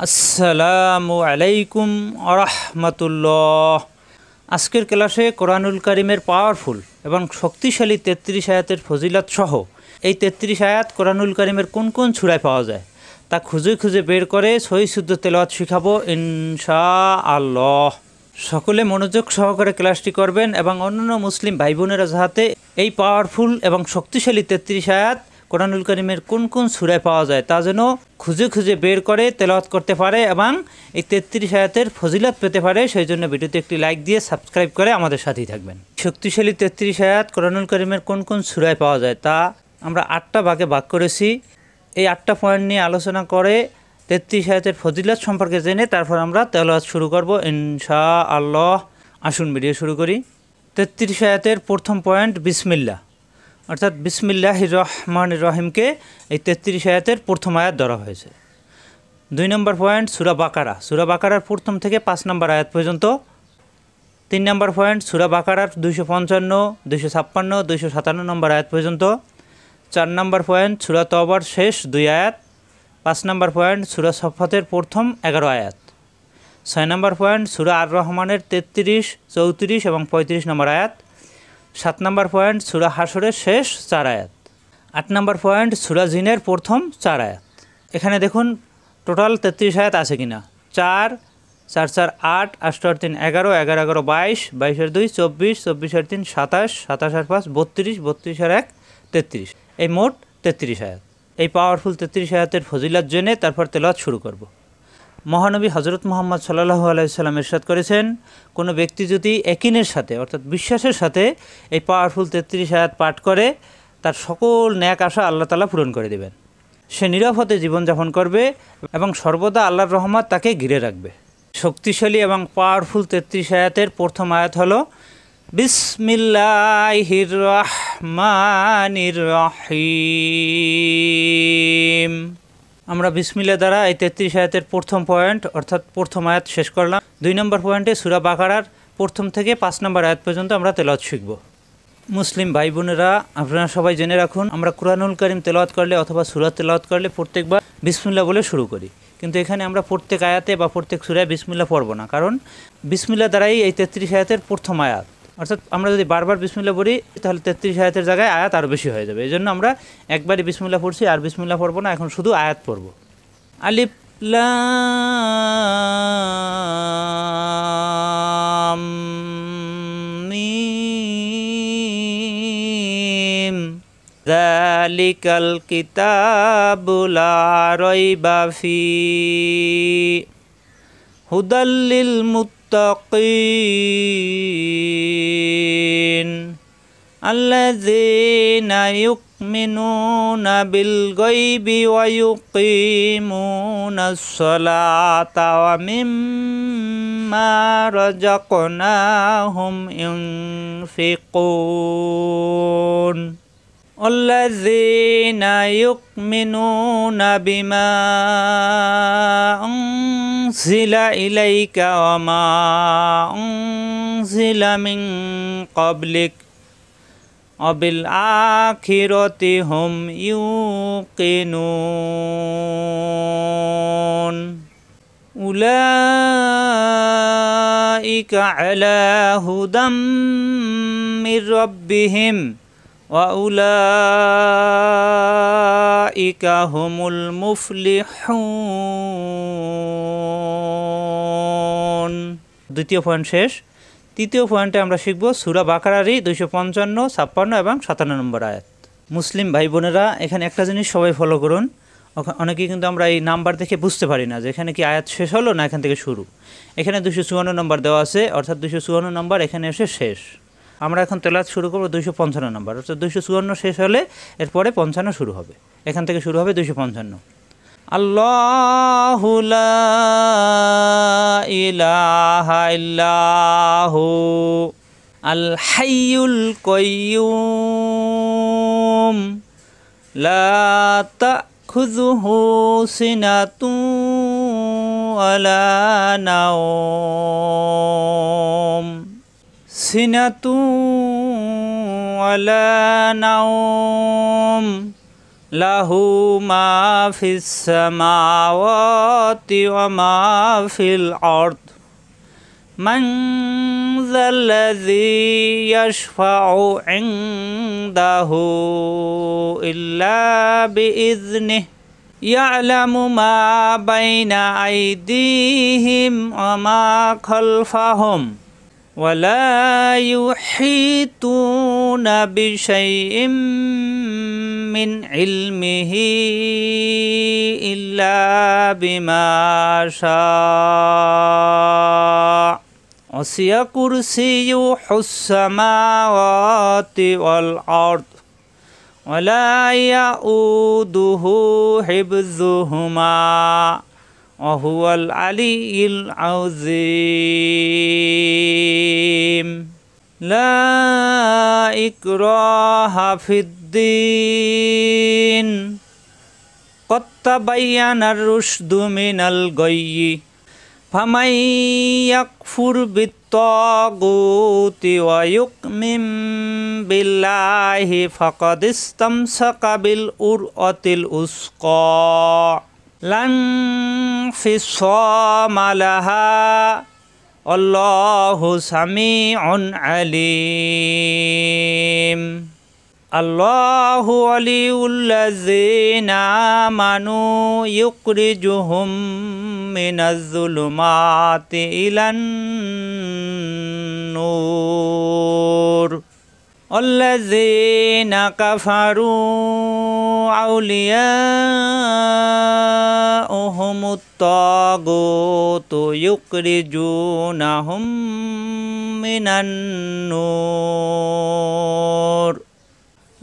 আসসালামু আলাইকুম আরহামাতুল্লাহ। আজকের ক্লাসে কোরআনুল কারিমের পাওয়ারফুল এবং শক্তিশালী 33 আয়াতের ফজিলত সহ এই 33 আয়াত কোরআনুল কারিমের কোন কোন সূরায় পাওয়া যায় তা খুঁজে খুঁজে বের করে সহি শুদ্ধ তেলাওয়াত শিখাবো ইনশাআল্লাহ। সকলে মনোযোগ সহকারে ক্লাসটি করবেন এবং অন্যান্য মুসলিম ভাই বোনেরা যাতে এই পাওয়ারফুল এবং শক্তিশালী 33 আয়াত কোরআনুল কারিমের কোন কোন সূরায় পাওয়া যায় তা যেন খুঁজে খুঁজে বের করে তেলাওয়াত করতে পারে এবং এই 33 আয়াতের ফজিলত পেতে পারে, সেই জন্য ভিডিওতে একটি লাইক দিয়ে সাবস্ক্রাইব করে আমাদের সাথেই থাকবেন। শক্তিশালী 33 আয়াত কোরআনুল কারিমের কোন কোন সূরায় পাওয়া যায় তা আমরা 8টা ভাগে ভাগ করেছি। এই 8টা পয়েন্ট নিয়ে আলোচনা করে 33 আয়াতের ফজিলত সম্পর্কে জেনে তারপর আমরা তেলাওয়াত শুরু করব ইনশাআল্লাহ। আসুন ভিডিও শুরু করি। 33 আয়াতের প্রথম পয়েন্ট বিসমিল্লাহ, অর্থাৎ বিসমিল্লাহির রহমানির রহিমকে এই 33 আয়াতের প্রথম আয়াত ধরা হয়েছে। 2 নম্বর পয়েন্ট সূরা বাকারা, সূরা বাকারার প্রথম থেকে 5 নম্বর আয়াত পর্যন্ত। 3 নম্বর পয়েন্ট সূরা বাকারার 255, 256, 257 নম্বর আয়াত পর্যন্ত। 4 নম্বর পয়েন্ট সূরা তওবার শেষ 2 আয়াত। 5 নম্বর পয়েন্ট সূরা সফফাতের প্রথম 11 আয়াত। 6 নম্বর পয়েন্ট সূরা আর রহমানের 33, 34 এবং 35 নম্বর আয়াত। 7 নম্বর পয়েন্ট সূরা হাশরের শেষ 4 আয়াত। 8 নম্বর পয়েন্ট সূরা জিনের প্রথম 4 আয়াত। এখানে দেখুন টোটাল 33 আয়াত আছে কিনা। 4 4 4 8, 8 8 3 11, 11 11 22, 22 আর 2 24, 24 আর 3 27, 27 আর 5 32, 32 আর 1 33, এই মোট 33 আয়াত। এই পাওয়ারফুল 33 আয়াতের ফজিলত জেনে তারপর তেলাওয়াত শুরু করব। মহানবী হযরত মুহাম্মদ সাল্লাল্লাহু আলাইহি সাল্লাম ইরশাদ করেছেন, কোনো ব্যক্তি যদি ইয়াকিনের সাথে অর্থাৎ বিশ্বাসের সাথে এই পাওয়ারফুল 33 আয়াত পাঠ করে তার সকল নেক আশা আল্লাহ তাআলা পূরণ করে দেবেন। সে নিরাপদে জীবনযাপন করবে এবং সর্বদা আল্লাহর রহমত তাকে ঘিরে রাখবে। শক্তিশালী এবং পাওয়ারফুল 33 আয়াতের প্রথম আয়াত হলো বিসমিল্লাহির রহমানির রহিম। আমরা বিসমিল্লাহ দ্বারা এই 33 আয়াতের প্রথম পয়েন্ট অর্থাৎ প্রথম আয়াত শেষ করলাম। 2 নম্বর পয়েন্টে সূরা বাকারার প্রথম থেকে 5 নম্বর আয়াত পর্যন্ত আমরা তেলাওয়াত শিখব। মুসলিম ভাই বোনেরা, আপনারা সবাই জেনে রাখুন, আমরা কুরআনুল কারীম তেলাওয়াত করলে অথবা সূরা তেলাওয়াত করলে প্রত্যেকবার বিসমিল্লাহ বলে শুরু করি, কিন্তু এখানে আমরা প্রত্যেক আয়াতে বা প্রত্যেক সূরায় বিসমিল্লাহ পড়ব না, কারণ বিসমিল্লাহ দ্বারাই এই 33 আয়াতের প্রথম আয়াত। অর্থাৎ আমরা যদি বারবার বিসমিল্লাহ পড়ি তাহলে 33 আয়াতের জায়গায় আয়াত আরও বেশি হয়ে যাবে। এই জন্য আমরা একবারই বিসমিল্লাহ পড়ছি, আর বিসমিল্লাহ পড়ব না, এখন শুধু আয়াত পড়ব। আলিফ লাম মিম যালিকাল কিতাবু লা রাইবা ফীহি হুদাল লিল মুত্তাকিন আল্লাযীনা ইউমিনুনা বিল গায়বি ওয়া ইউকিমুনাস সালাতা ওয়া মিম্মা রাযাকনাহুম ইউনফিকুন আল্লাযীনা ইউমিনুনা বিমা উনজিলা ইলাইকা ওয়া মা উনজিলা মিন ক্বাবলিক অবিল আখিরাতি হুম ইউকিনুন উলাইকা আলা হুদাম মির রাব্বিহিম ওয়া উলাইকা হুমুল মুফলিহুন। দ্বিতীয় পয়েন্ট শেষ। তৃতীয় পয়েন্টে আমরা শিখব সূরা বাকারারই 255, 56 এবং 57 নম্বর আয়াত। মুসলিম ভাই বোনেরা, এখানে একটা জিনিস সবাই ফলো করুন। অনেকেই কিন্তু আমরা এই নাম্বার দেখে বুঝতে পারি না যে এখানে কি আয়াত শেষ হলো না এখান থেকে শুরু। এখানে 254 নম্বর দেওয়া আছে, অর্থাৎ 254 নম্বর এখানে এসে শেষ। আমরা এখন তেলাওয়াত শুরু করব 255 নম্বর, অর্থাৎ 254 শেষ হলে এরপরে 55 শুরু হবে। এখান থেকে শুরু হবে 255। আল্লাহু লা ইলাহা ইল্লাহু আল হাইয়ুল কাইয়্যুম লা তাখুযুহু সিনাতুন ওয়ালা নাওম সিনাতুন ওয়ালা নাওম লাহু মা ফিস সামাওয়াতি ওয়া মা ফিল আরদ মান যাল্লাযী ইয়াশফাউ ইনদাহু ইল্লা বিইযনিহি ইয়ালামু মা বাইনা আইদিহিম ওয়া মা খালফাহুম ওয়া লা ইউহীতুনা বিশাইইম মিন ইলমিহি ইল্লা বিমা শাআ ওয়াসিয়া কুরসিয়ুহুস সামাওয়াতি ওয়াল আরদ ওয়া লা ইয়াউদুহু হিফযুহুমা ওয়া হুয়াল আলিয়্যুল আযীম লা ইকরাহা ফিদ্দীন ক্বাদ তাবায়্যানার রুশদু মিনাল গায়য়্যি ফামান ইয়াকফুর বিত্তাগুতি ওয়া ইউমিন বিল্লাহি ফাকাদ ইসতামসাকা বিল উরওয়াতিল উসকা লান ফিসামা লাহা আল্লাহু সামিউন আলিম আল্লাহু ওয়ালিউল্লাযীনা আমানু ইউখরিজুহুম মিনাজ-যুলুমাতি ইলান নূর ওয়াল্লাযীনা কাফারু আউলিয়াউহুমুত তাগুতু ইউখরিজুনাহুম মিনান নূর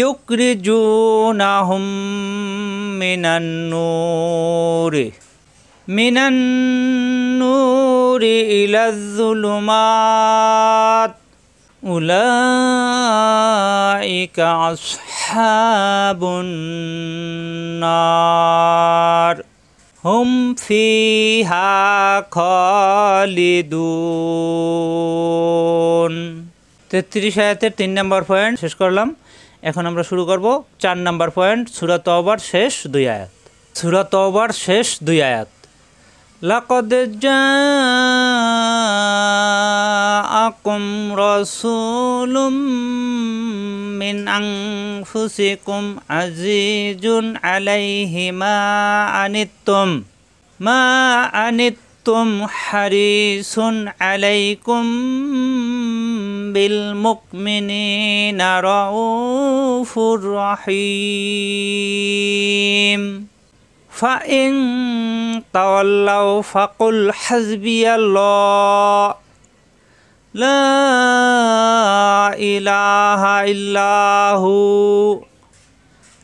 ইউখরিজুনাহুম মিনান নূরি ইলাজ-যুলুমাত উলাইকা আসহাবুন নার হুম ফিহা খালিদুন। 33 আয়াতের 3 নম্বর পয়েন্ট শেষ করলাম। এখন আমরা শুরু করব 4 নম্বর পয়েন্ট, সূরা তওবার শেষ 2 আয়াত। সূরা তওবার শেষ 2 আয়াত। লাকাদ জাআকুম রাসূলুম মিন আনফুসিকুম আজিজুন আলাইহি মা আনিত্তুম হারিসুন আলাইকুম বিল মুমিনিনা রাউফুর রহিম ফাইন তাওয়াল্লাউ ফাকুল হাসবিয়াল্লাহ লা ইলাহা ইল্লাহু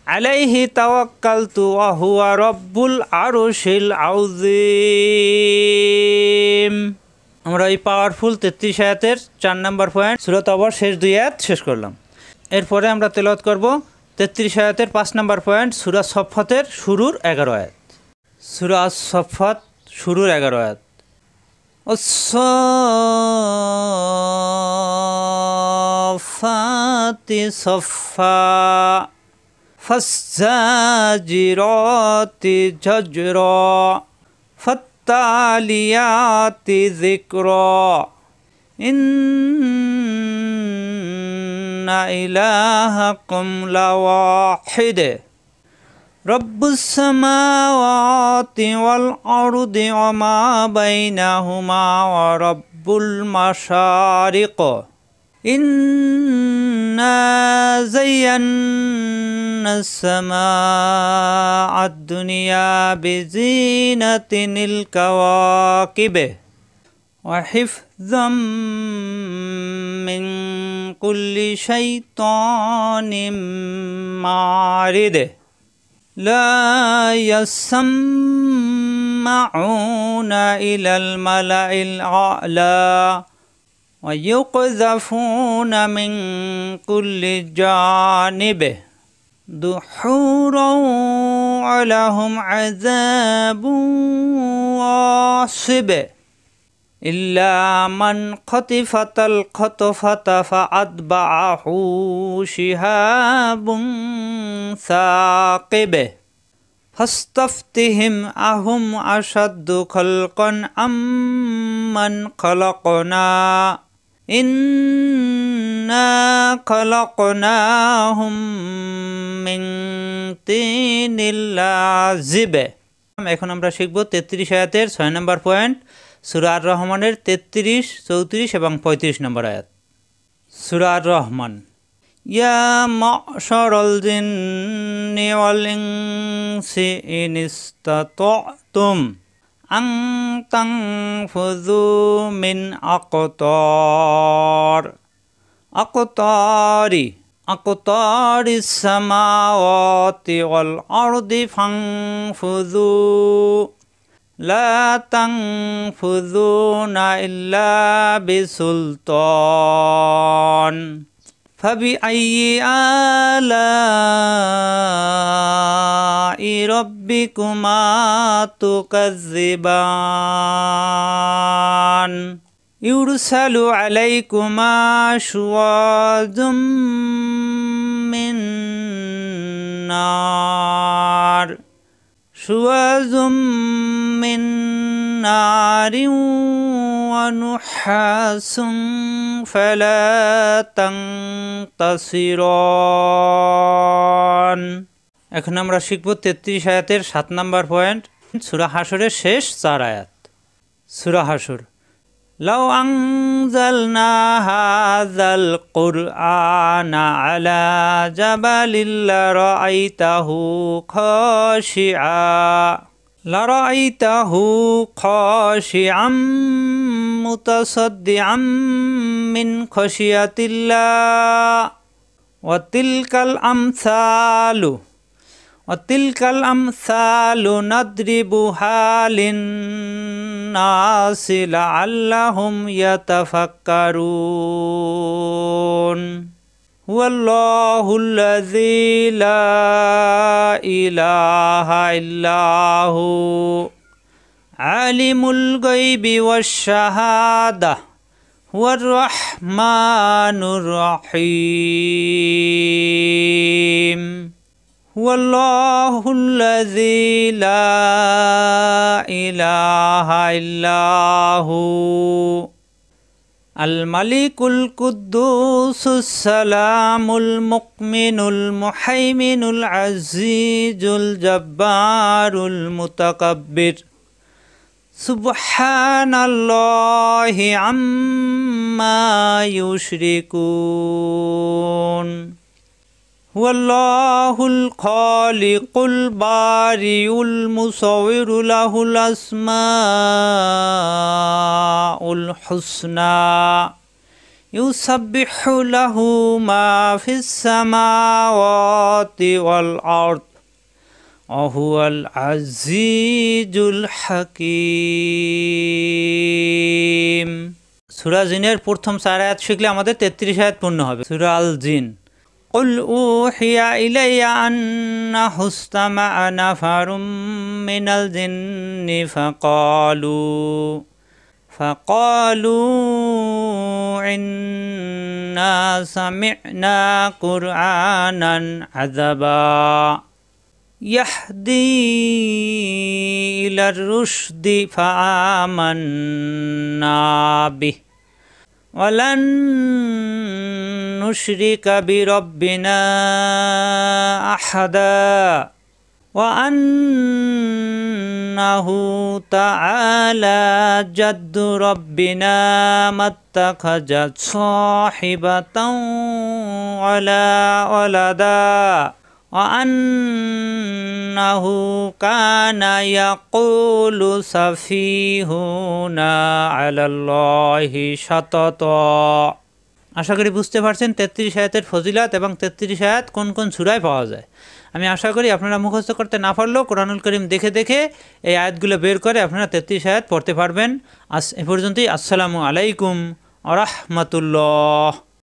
আলাইহি তাওয়াক্কালতু ওয়া হুয়া রাব্বুল আরশিল আযীম। আমরা এই পাওয়ারফুল 33 আয়াতের 4 নম্বর পয়েন্ট সূরা তওবার শেষ 2 আয়াত শেষ করলাম। এরপরে আমরা তেলাওয়াত করব 33 আয়াতের 5 নম্বর পয়েন্ট সূরা সফফাতের শুরুর 11 আয়াত। সূরা সফফাত শুরুর 11 আয়াত। আস-সাফফাতি সাফফা ফাস-সাজিরাতি জাজরা ফাত-তালিয়াতি যিকরা ইন্না ইলাহাকুম লাওয়াহিদ রব্বুস সামাওয়াতি ওয়াল আরদি ওয়া মা বাইনাহুমা ওয়া রব্বুল মাশারিক ইন্না যায়্যানাস সামাআদ দুনিয়া বিজিনাতিনিল কাওয়াকিব ওয়া হিফযাম মিন কুল্লি শাইতানিম মারিদ লা ইয়াসমাউনা ইলাল মালাইল আ'লা ওয়া ইউকযাফুনা মিন কুল্লি জানিব দুহুরাও আলাহুম আযাবুন ওয়াসিব ইল্লা মান খতিফাতাল খতফাতা ফাআতবাআহু শিহাবুন সাকিব ফাস্তাফতিহিম আহুম আশাদ্দু খালকান আম্মান খালাকনা ইন্না খালাকনাহুম মিন তিনিল লাযিব। এখন আমরা শিখব 33 আয়াতের 6 নম্বর পয়েন্ট, সূরা আর রহমানের 33, 34 এবং 35 নম্বর আয়াত। সূরা আর রহমান। ইয়া মা'শারাল জিন্নি ওয়াল ইনসি ইন ইসতাতা'তুম আন তানফুযু মিন আকতারিস সামাওয়াতি ওয়াল আরদি ফানফুযু লা তানফুযুনা ইল্লা বিসুলতান ফাবিআইয়ি আলাই রাব্বিকুমা তুকাজ্জিবান ইউরসালু আলাইকুমা শুওয়াযুম মিন নার ওয়া নুহাসুন ফালা তানতাসিরান। এখন আমরা শিখব 33 আয়াতের 7 নম্বর পয়েন্ট, সূরা হাশরের শেষ 4 আয়াত। সূরা হাশর। লাউ আনজালনা হাযাল কুরআনা আলা জাবালিন লারাআইতাহু খাশিআম মুতাসাদ্দিআম মিন খাশিয়াতিল্লাহ ওয়া তিলকাল আমসালু নাদরিবুহা লিন-নাসি লাআল্লাহুম ইয়াতাফাক্কারুন। হুয়াল্লাহুল্লাযী লা ইলাহা ইল্লাহু আলিমুল গায়বি ওয়াশ-শাহাদাহ হুয়ার রাহমানুর রহিম। হুয়াল্লাহুল্লাযী লা ইলাহা ইল্লাহু আল মালিকুল কুদ্দুসুস সালামুল মুকমিনুল মুহাইমিনুল আজিজুল জব্বারুল মুতাকাব্বির সুবহানাল্লাহি আম্মা ইউশরিকুন। হুয়াল্লাহুল খালিকুল বারিউল মুসাউবিরু লাহুল আসমাউল হুসনা ইউসাব্বিহু লাহু মা ফিস সামাওয়াতি ওয়াল আরদ ওয়া হুয়াল আজিজুল হাকীম। সূরা জিনের প্রথম 4 আয়াত শিখলে আমাদের 33 আয়াত পূর্ণ হবে। সূরা আল জিন। قل أوحي إلي أنه استمع نفر من الجن فقالوا إنا سمعنا قرآنا عذبا يهدي إلى الرشد فآمنا به ওয়ালান নুশরিকা বিরাব্বিনা আহাদা ওয়া আন্নাহু তাআলা জাদ্দু রাব্বিনা মাত্তাখাযা সাহিবাতাও ওয়ালা ওয়ালাদা ওয়া আন্নাহু কানা ইয়াকুলু সাফিহুনা আলাল্লাহি শাতাতা। আশা করি বুঝতে পারছেন 33 আয়াতের ফজিলাত এবং 33 আয়াত কোন কোন সূরায় পাওয়া যায়। আমি আশা করি আপনারা মুখস্থ করতে না পারলেও কোরআনুল কারীম দেখে দেখে এই আয়াতগুলো বের করে আপনারা 33 আয়াত পড়তে পারবেন। এ পর্যন্তই। আসসালামু আলাইকুম ওয়া রাহমাতুল্লাহ।